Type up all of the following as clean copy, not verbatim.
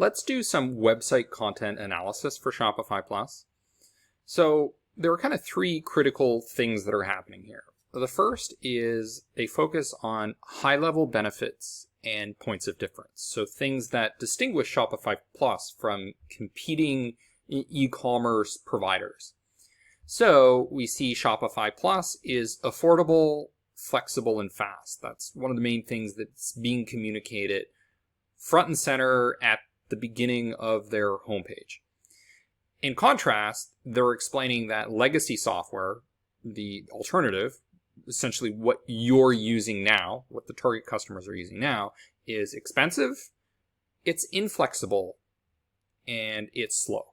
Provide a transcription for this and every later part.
let's do some website content analysis for Shopify Plus. So there are kind of three critical things that are happening here. The first is a focus on high-level benefits and points of difference. So things that distinguish Shopify Plus from competing e-commerce providers. So we see Shopify Plus is affordable, flexible, and fast. That's one of the main things that's being communicated front and center at the beginning of their homepage. In contrast, they're explaining that legacy software, the alternative, essentially what you're using now, what the target customers are using now, is expensive, it's inflexible, and it's slow.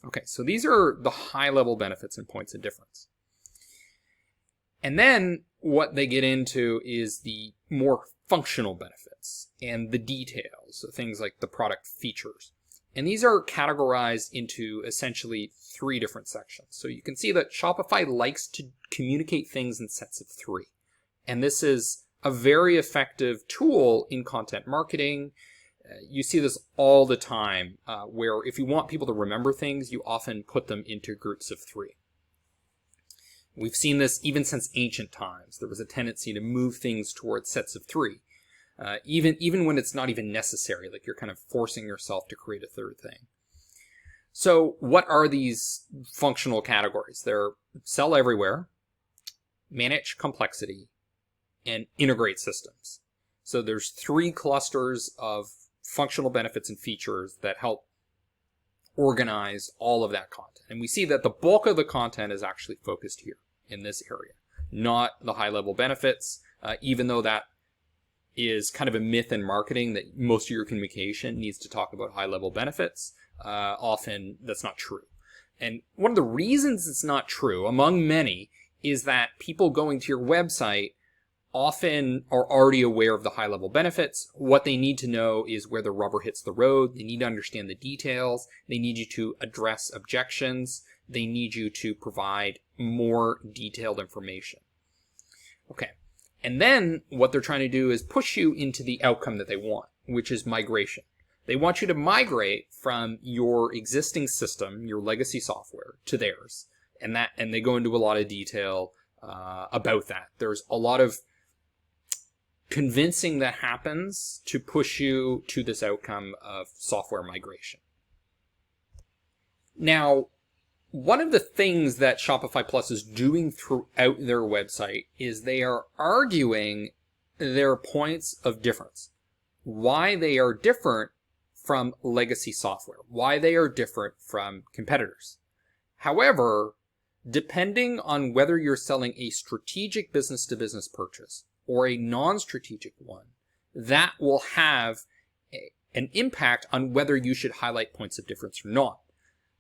Okay, so these are the high-level benefits and points of difference. And then what they get into is the more functional benefits and the details, so things like the product features. And these are categorized into essentially three different sections. So you can see that Shopify likes to communicate things in sets of three. And this is a very effective tool in content marketing. You see this all the time, where if you want people to remember things, you often put them into groups of three. We've seen this even since ancient times. There was a tendency to move things towards sets of three, even when it's not even necessary, like you're kind of forcing yourself to create a third thing. So what are these functional categories? They're sell everywhere, manage complexity, and integrate systems. So there's three clusters of functional benefits and features that help organize all of that content. And we see that the bulk of the content is actually focused here in this area, not the high-level benefits, even though that is kind of a myth in marketing that most of your communication needs to talk about high-level benefits. Often that's not true. And one of the reasons it's not true, among many, is that people going to your website often are already aware of the high-level benefits. What they need to know is where the rubber hits the road. They need to understand the details. They need you to address objections. They need you to provide more detailed information. Okay. And then what they're trying to do is push you into the outcome that they want, which is migration. They want you to migrate from your existing system, your legacy software, to theirs. And they go into a lot of detail about that. There's a lot of convincing that happens to push you to this outcome of software migration. Now, one of the things that Shopify Plus is doing throughout their website is they are arguing their points of difference, why they are different from legacy software, why they are different from competitors. However, depending on whether you're selling a strategic business-to-business purchase or a non-strategic one, that will have an impact on whether you should highlight points of difference or not.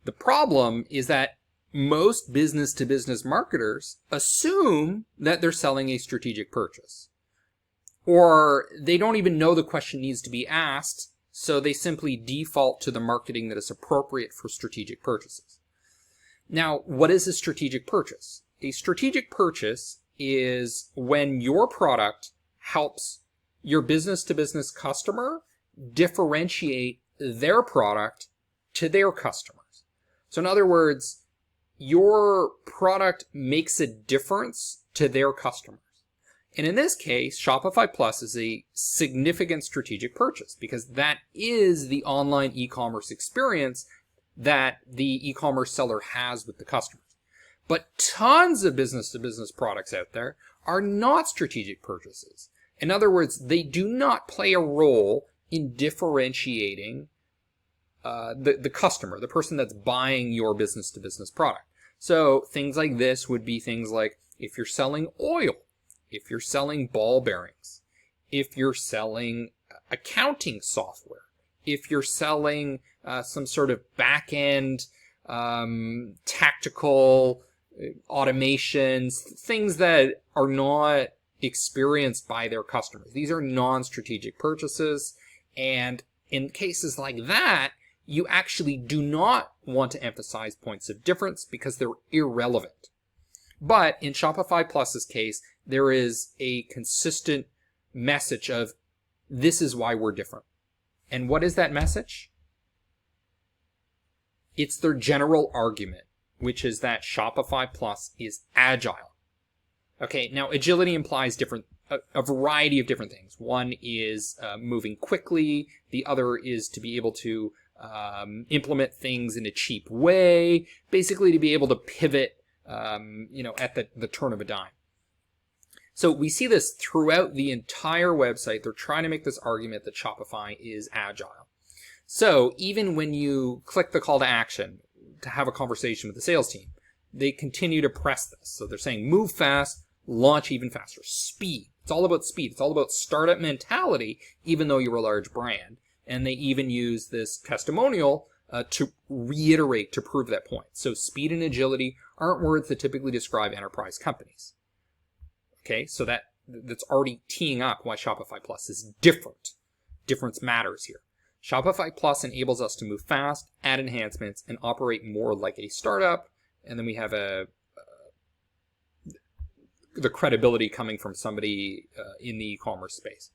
The problem is that most business-to-business marketers assume that they're selling a strategic purchase, or they don't even know the question needs to be asked, so they simply default to the marketing that is appropriate for strategic purchases. Now, what is a strategic purchase? A strategic purchase is when your product helps your business-to-business customer differentiate their product to their customers. So in other words, your product makes a difference to their customers. And in this case, Shopify Plus is a significant strategic purchase because that is the online e-commerce experience that the e-commerce seller has with the customers. But tons of business-to-business products out there are not strategic purchases. In other words, they do not play a role in differentiating the customer, the person that's buying your business-to-business product. So things like this would be things like if you're selling oil, if you're selling ball bearings, if you're selling accounting software, if you're selling some sort of back-end tactical automations, things that are not experienced by their customers. These are non-strategic purchases. And in cases like that, you actually do not want to emphasize points of difference because they're irrelevant. But in Shopify Plus's case, there is a consistent message of this is why we're different. And what is that message? It's their general argument, which is that Shopify Plus is agile. Okay, now agility implies a variety of different things. One is moving quickly. The other is to be able to implement things in a cheap way, basically to be able to pivot, at the turn of a dime. So we see this throughout the entire website. They're trying to make this argument that Shopify is agile. So even when you click the call to action to have a conversation with the sales team, they continue to press this. So they're saying move fast, launch even faster. Speed. It's all about speed. It's all about startup mentality, even though you're a large brand. And they even use this testimonial to reiterate, to prove that point. So speed and agility aren't words that typically describe enterprise companies. Okay, so that's already teeing up why Shopify Plus is different. Difference matters here. Shopify Plus enables us to move fast, add enhancements, and operate more like a startup. And then we have the credibility coming from somebody in the e-commerce space.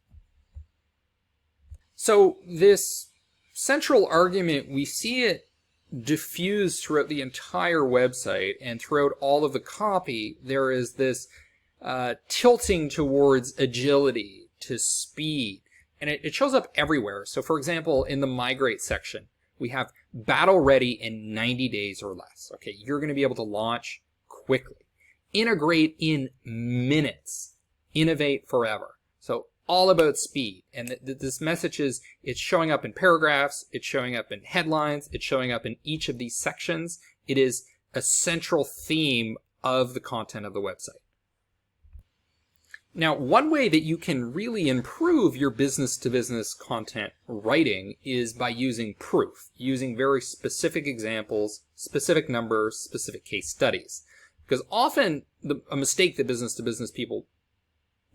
So this central argument, we see it diffused throughout the entire website, and throughout all of the copy, there is this tilting towards agility, to speed, and it shows up everywhere. So for example, in the migrate section, we have battle ready in 90 days or less. Okay, you're going to be able to launch quickly. Integrate in minutes. Innovate forever. So all about speed. And this message it's showing up in paragraphs, it's showing up in headlines, it's showing up in each of these sections. It is a central theme of the content of the website. Now, one way that you can really improve your business-to-business content writing is by using proof, using very specific examples, specific numbers, specific case studies. Because often a mistake that business-to-business people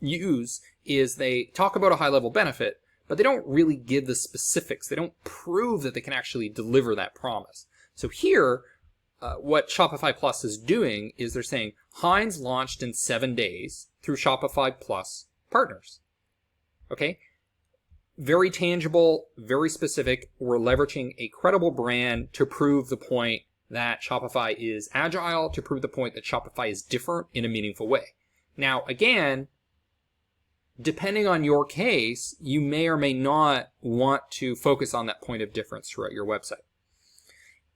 use is they talk about a high-level benefit, but they don't really give the specifics. They don't prove that they can actually deliver that promise. So here, what Shopify Plus is doing is they're saying, Heinz launched in 7 days through Shopify Plus partners. Okay? Very tangible, very specific. We're leveraging a credible brand to prove the point that Shopify is agile, to prove the point that Shopify is different in a meaningful way. Now, again, depending on your case, you may or may not want to focus on that point of difference throughout your website.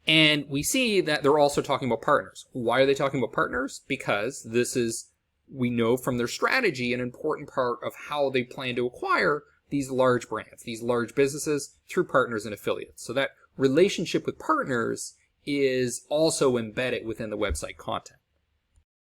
And we see that they're also talking about partners. Why are they talking about partners? Because this is, we know from their strategy, an important part of how they plan to acquire these large brands, these large businesses through partners and affiliates. So that relationship with partners is also embedded within the website content.